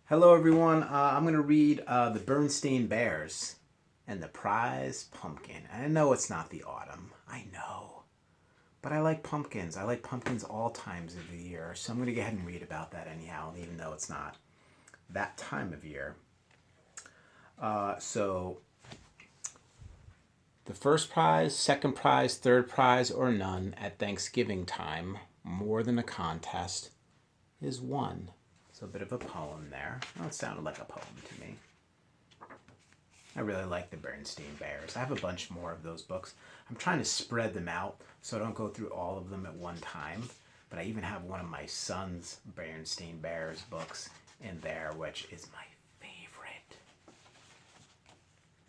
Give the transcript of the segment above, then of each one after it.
Hello, everyone. I'm going to read The Berenstain Bears and the Prize Pumpkin. I know it's not the autumn. I know. But I like pumpkins. I like pumpkins all times of the year. So I'm going to go ahead and read about that anyhow, even though it's not that time of year. So the first prize, second prize, third prize, or none at Thanksgiving time, more than a contest, is one. So a bit of a poem there. Well, it sounded like a poem to me. I really like the Berenstain Bears. I have a bunch more of those books. I'm trying to spread them out so I don't go through all of them at one time. But I even have one of my son's Berenstain Bears books in there, which is my favorite.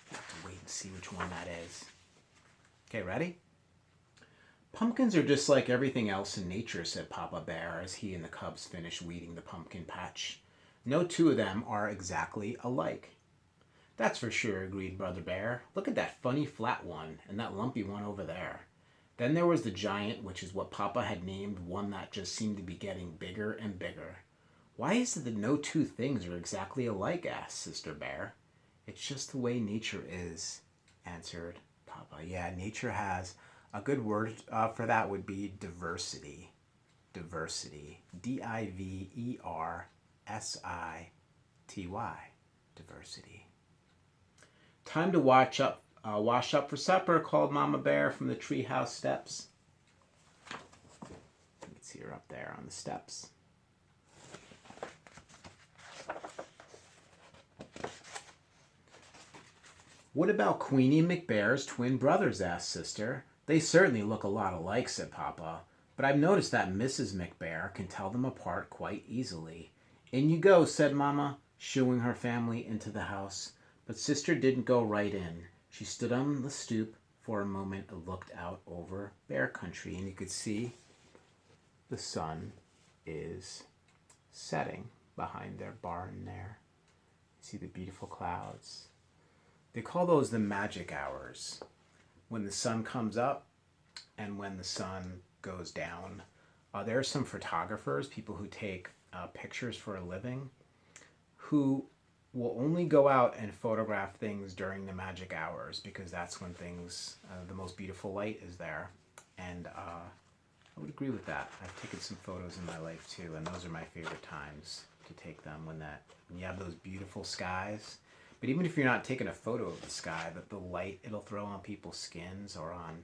I have to wait and see which one that is. Okay, ready? Pumpkins are just like everything else in nature, said Papa Bear as he and the cubs finished weeding the pumpkin patch. No two of them are exactly alike. That's for sure, agreed Brother Bear. Look at that funny flat one and that lumpy one over there. Then there was the giant, which is what Papa had named one that just seemed to be getting bigger and bigger. Why is it that no two things are exactly alike? Asked Sister Bear. It's just the way nature is, answered Papa. Yeah, nature has a good word for that would be diversity. Diversity. Diversity. Diversity. Time to wash up for supper, called Mama Bear from the treehouse steps. You can see her up there on the steps. What about Queenie McBear's twin brothers? Asked Sister. They certainly look a lot alike, said Papa, but I've noticed that Mrs. McBear can tell them apart quite easily. In you go, said Mama, shooing her family into the house. But Sister didn't go right in. She stood on the stoop for a moment and looked out over bear country, and you could see the sun is setting behind their barn there. You see the beautiful clouds. They call those the magic hours. When the sun comes up and when the sun goes down. There are some photographers, people who take pictures for a living, who will only go out and photograph things during the magic hours because that's when the most beautiful light is there. And I would agree with that. I've taken some photos in my life too, and those are my favorite times to take them when you have those beautiful skies. But even if you're not taking a photo of the sky, but the light it'll throw on people's skins or on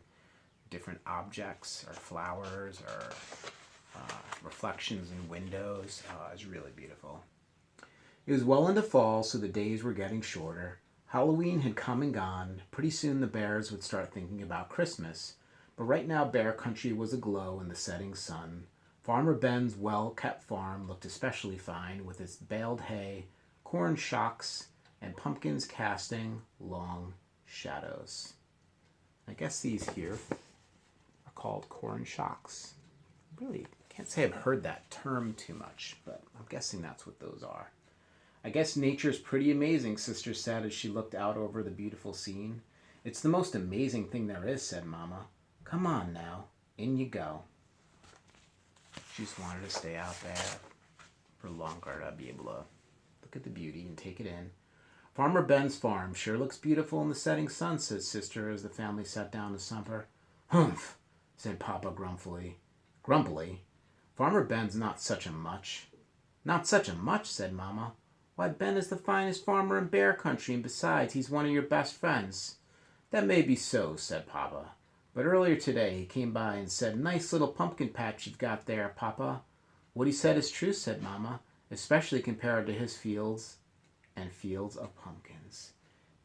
different objects or flowers or reflections in windows is really beautiful. It was well into fall, so the days were getting shorter. Halloween had come and gone. Pretty soon the bears would start thinking about Christmas. But right now bear country was aglow in the setting sun. Farmer Ben's well-kept farm looked especially fine with its baled hay, corn shocks, and pumpkins casting long shadows. I guess these here are called corn shocks. Really can't say I've heard that term too much, but I'm guessing that's what those are. I guess nature's pretty amazing, Sister said as she looked out over the beautiful scene. It's the most amazing thing there is, said Mama. Come on now, in you go. She just wanted to stay out there for longer to be able to look at the beauty and take it in. Farmer Ben's farm sure looks beautiful in the setting sun, said Sister as the family sat down to supper. Humph, said Papa grumpily. Grumpily. Farmer Ben's not such a much. Not such a much, said Mama. Why, Ben is the finest farmer in bear country, and besides, he's one of your best friends. That may be so, said Papa. But earlier today he came by and said, Nice little pumpkin patch you've got there, Papa. What he said is true, said Mama, especially compared to his fields and fields of pumpkins.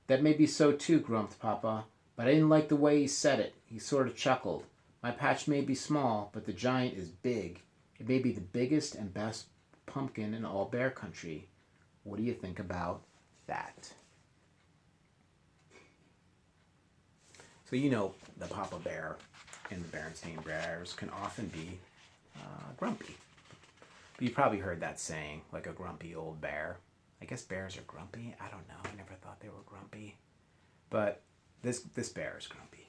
That may be so too, grumped Papa, but I didn't like the way he said it. He sort of chuckled. My patch may be small, but the giant is big. It may be the biggest and best pumpkin in all bear country. What do you think about that? So you know the Papa Bear and the Berenstain Bears can often be grumpy. But you've probably heard that saying, like a grumpy old bear. I guess bears are grumpy. I don't know. I never thought they were grumpy. But this bear is grumpy.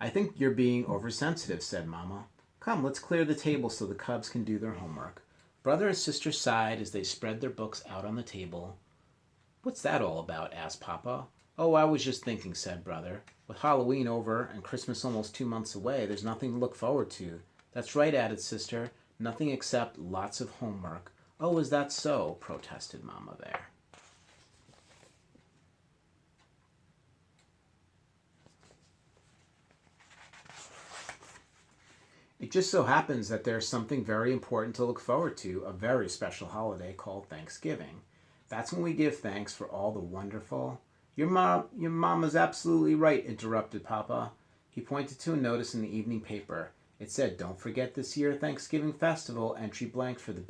I think you're being oversensitive, said Mama. Come, let's clear the table so the cubs can do their homework. Brother and sister sighed as they spread their books out on the table. "What's that all about?" asked Papa. "Oh, I was just thinking," said Brother. "With Halloween over and Christmas almost 2 months away, there's nothing to look forward to." "That's right," added Sister. "Nothing except lots of homework." "Oh, is that so?" protested Mama Bear. It just so happens that there's something very important to look forward to, a very special holiday called Thanksgiving. That's when we give thanks for all the wonderful. Your mama's absolutely right," interrupted Papa. He pointed to a notice in the evening paper. It said, "Don't forget this year Thanksgiving festival, entry blank for the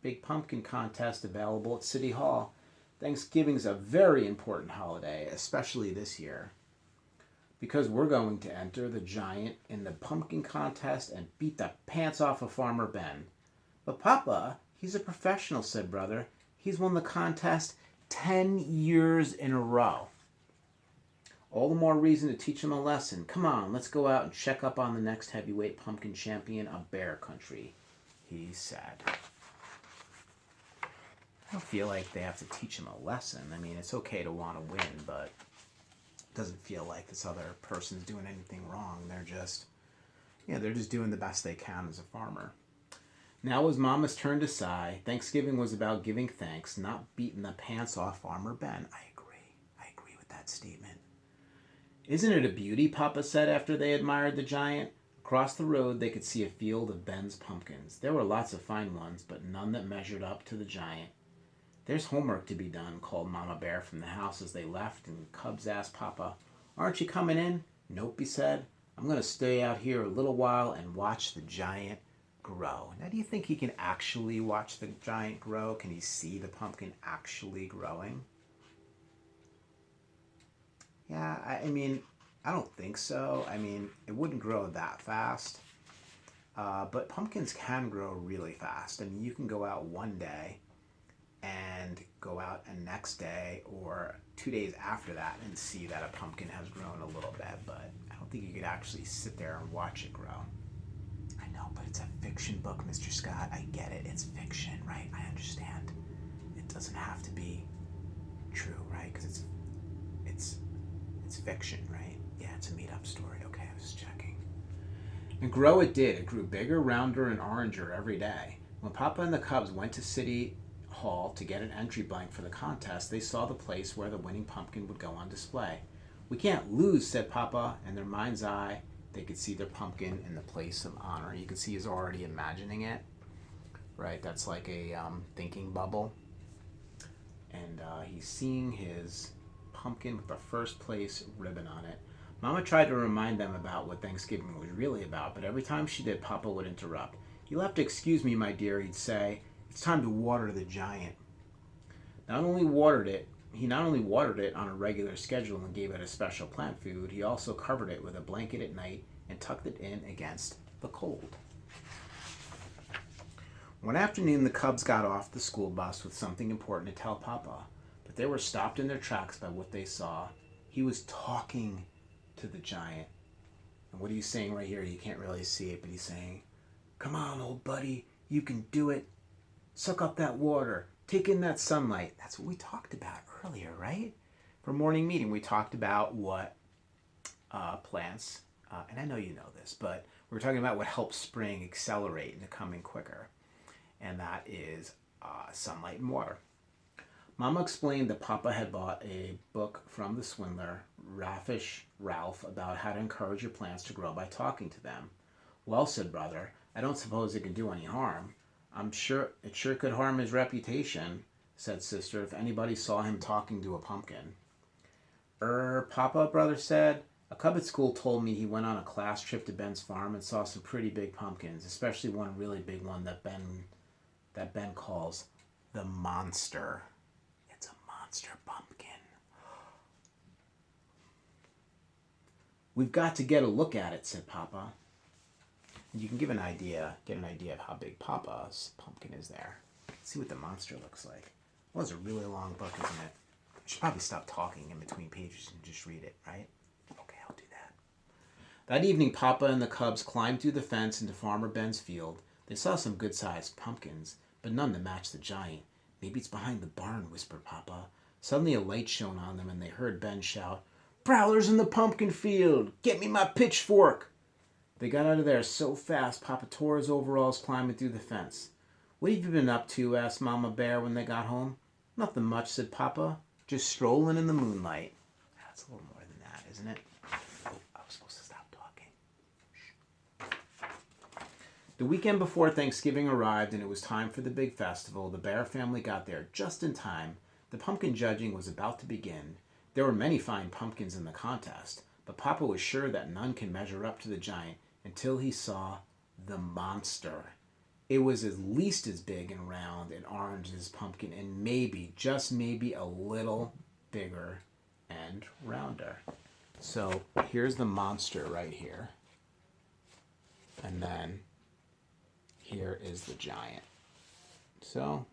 big pumpkin contest available at City Hall." Thanksgiving's a very important holiday, especially this year, because we're going to enter the giant in the pumpkin contest and beat the pants off of Farmer Ben. "But Papa, he's a professional," said Brother. "He's won the contest 10 years in a row." "All the more reason to teach him a lesson. Come on, let's go out and check up on the next heavyweight pumpkin champion of Bear Country," he said. I don't feel like they have to teach him a lesson. I mean, it's okay to want to win, but it doesn't feel like this other person's doing anything wrong. They're just doing the best they can as a farmer. Now was Mama's turn to sigh. Thanksgiving was about giving thanks, not beating the pants off Farmer Ben. I agree with that statement. "Isn't it a beauty?" Papa said after they admired the giant. Across the road they could see a field of Ben's pumpkins. There were lots of fine ones, but none that measured up to the giant. "There's homework to be done," called Mama Bear from the house as they left, and Cubs asked Papa, "Aren't you coming in?" "Nope," he said. "I'm going to stay out here a little while and watch the giant grow." Now, do you think he can actually watch the giant grow? Can he see the pumpkin actually growing? Yeah, I mean, I don't think so. I mean, it wouldn't grow that fast. But pumpkins can grow really fast. I mean, you can go out one day and go out a next day or 2 days after that and see that a pumpkin has grown a little bit, but I don't think you could actually sit there and watch it grow. I know, but it's a fiction book, Mr. Scott. I get it. It's fiction, right? I understand. It doesn't have to be true, right? Because it's fiction, right? Yeah, it's a made-up story. Okay, I was checking. And grow it did. It grew bigger, rounder, and oranger every day. When Papa and the Cubs went to City Hall to get an entry blank for the contest, they saw the place where the winning pumpkin would go on display. "We can't lose," said Papa. In their mind's eye, they could see their pumpkin in the place of honor. You could see he's already imagining it, right? That's like a thinking bubble. And he's seeing his pumpkin with the first place ribbon on it. Mama tried to remind them about what Thanksgiving was really about, but every time she did, Papa would interrupt. "You'll have to excuse me, my dear," he'd say. "It's time to water the giant." He not only watered it on a regular schedule and gave it a special plant food, he also covered it with a blanket at night and tucked it in against the cold. One afternoon, the Cubs got off the school bus with something important to tell Papa, but they were stopped in their tracks by what they saw. He was talking to the giant. And what he's saying right here, you can't really see it, but he's saying, "Come on, old buddy, you can do it. Suck up that water. Take in that sunlight." That's what we talked about earlier, right? For morning meeting, we talked about what plants, and I know you know this, but we're talking about what helps spring accelerate into coming quicker, and that is sunlight and water. Mama explained that Papa had bought a book from the swindler, Raffish Ralph, about how to encourage your plants to grow by talking to them. "Well," said Brother, "I don't suppose it can do any harm." "I'm sure it sure could harm his reputation," said Sister, "if anybody saw him talking to a pumpkin." Papa," Brother said, "a cub at school told me he went on a class trip to Ben's farm and saw some pretty big pumpkins, especially one really big one that Ben calls the monster. It's a monster pumpkin. "We've got to get a look at it," said Papa. You can get an idea of how big Papa's pumpkin is there. Let's see what the monster looks like. Well, it's a really long book, isn't it? I should probably stop talking in between pages and just read it, right? Okay, I'll do that. That evening, Papa and the Cubs climbed through the fence into Farmer Ben's field. They saw some good-sized pumpkins, but none to match the giant. Maybe it's behind the barn, whispered Papa. Suddenly a light shone on them, and they heard Ben shout, "Prowlers in the pumpkin field! Get me my pitchfork!" They got out of there so fast, Papa tore his overalls climbing through the fence. "What have you been up to?" asked Mama Bear when they got home. "Nothing much," said Papa. "Just strolling in the moonlight." That's a little more than that, isn't it? Oh, I was supposed to stop talking. The weekend before Thanksgiving arrived and it was time for the big festival. The Bear family got there just in time. The pumpkin judging was about to begin. There were many fine pumpkins in the contest, but Papa was sure that none can measure up to the giant until he saw the monster. It was at least as big and round and orange as pumpkin, and maybe, just maybe, a little bigger and rounder. So here's the monster right here. And then here is the giant. So,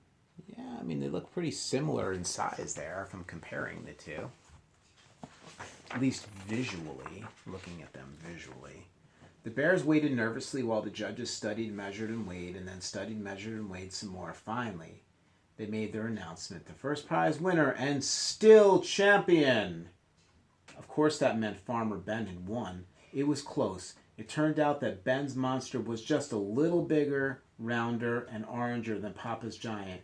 yeah, I mean, they look pretty similar in size there if I'm comparing the two. At least visually, looking at them visually. The bears waited nervously while the judges studied, measured, and weighed, and then studied, measured, and weighed some more. Finally, they made their announcement. The first prize winner and still champion. Of course, that meant Farmer Ben had won. It was close. It turned out that Ben's monster was just a little bigger, rounder, and oranger than Papa's giant.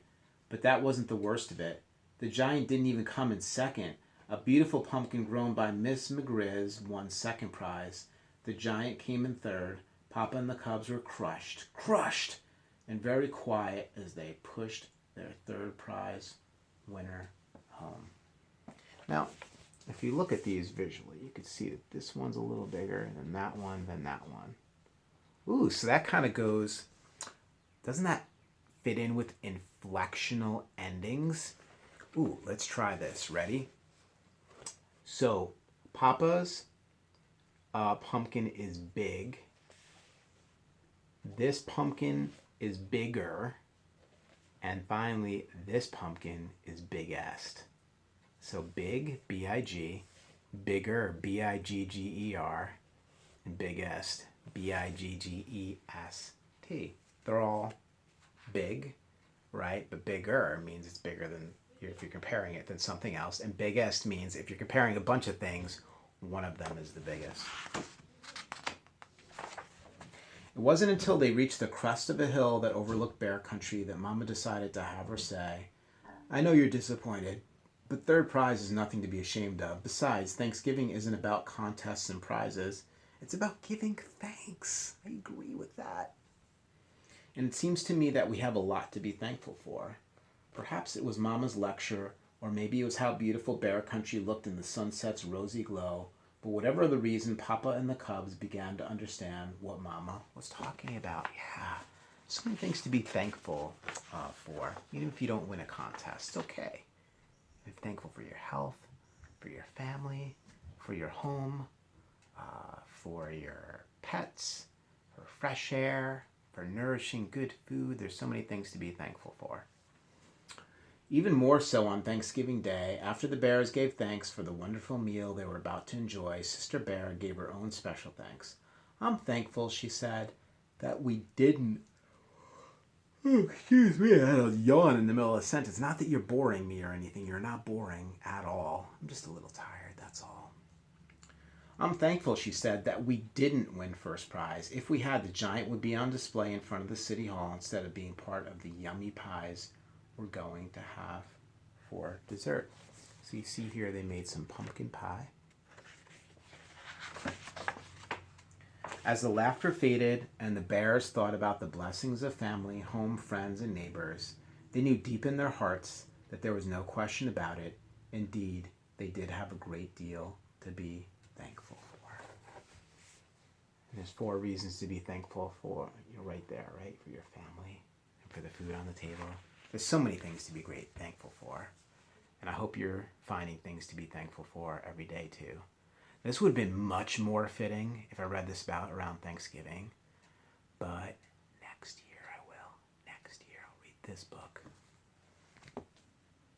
But that wasn't the worst of it. The giant didn't even come in second. A beautiful pumpkin grown by Miss McGriz won second prize. The giant came in third. Papa and the cubs were crushed, and very quiet as they pushed their third prize winner home. Now, if you look at these visually, you can see that this one's a little bigger than that one, than that one. Ooh, so that kind of goes, doesn't that fit in with inflectional endings? Ooh, let's try this. Ready? So, Papa's pumpkin is big. This pumpkin is bigger. And finally, this pumpkin is biggest. So big, B-I-G, bigger, B-I-G-G-E-R, and biggest, B-I-G-G-E-S-T. They're all big, right? But bigger means it's bigger than, if you're comparing it, than something else. And biggest means if you're comparing a bunch of things, one of them is the biggest. It wasn't until they reached the crest of a hill that overlooked bear country that Mama decided to have her say, "I know you're disappointed, but third prize is nothing to be ashamed of. Besides, Thanksgiving isn't about contests and prizes. It's about giving thanks." I agree with that. And it seems to me that we have a lot to be thankful for. Perhaps it was Mama's lecture, or maybe it was how beautiful bear country looked in the sunset's rosy glow. But whatever the reason, Papa and the cubs began to understand what Mama was talking about. Yeah, so many things to be thankful for, even if you don't win a contest. It's okay. You're thankful for your health, for your family, for your home, for your pets, for fresh air, for nourishing good food. There's so many things to be thankful for. Even more so on Thanksgiving Day, after the bears gave thanks for the wonderful meal they were about to enjoy, Sister Bear gave her own special thanks. "I'm thankful," she said, "that we didn't..." Oh, excuse me, I had a yawn in the middle of a sentence. Not that you're boring me or anything. You're not boring at all. I'm just a little tired, that's all. "I'm thankful," she said, "that we didn't win first prize. If we had, the giant would be on display in front of the city hall instead of being part of the yummy pies we're going to have for dessert." So you see here they made some pumpkin pie. As the laughter faded and the bears thought about the blessings of family, home, friends, and neighbors, they knew deep in their hearts that there was no question about it. Indeed, they did have a great deal to be thankful for. And there's 4 reasons to be thankful for. You're right there, right? For your family and for the food on the table. There's so many things to be thankful for. And I hope you're finding things to be thankful for every day too. This would have been much more fitting if I read this about around Thanksgiving. But next year I will. Next year I'll read this book.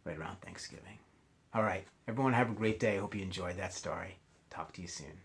Right around Thanksgiving. All right. Everyone have a great day. I hope you enjoyed that story. Talk to you soon.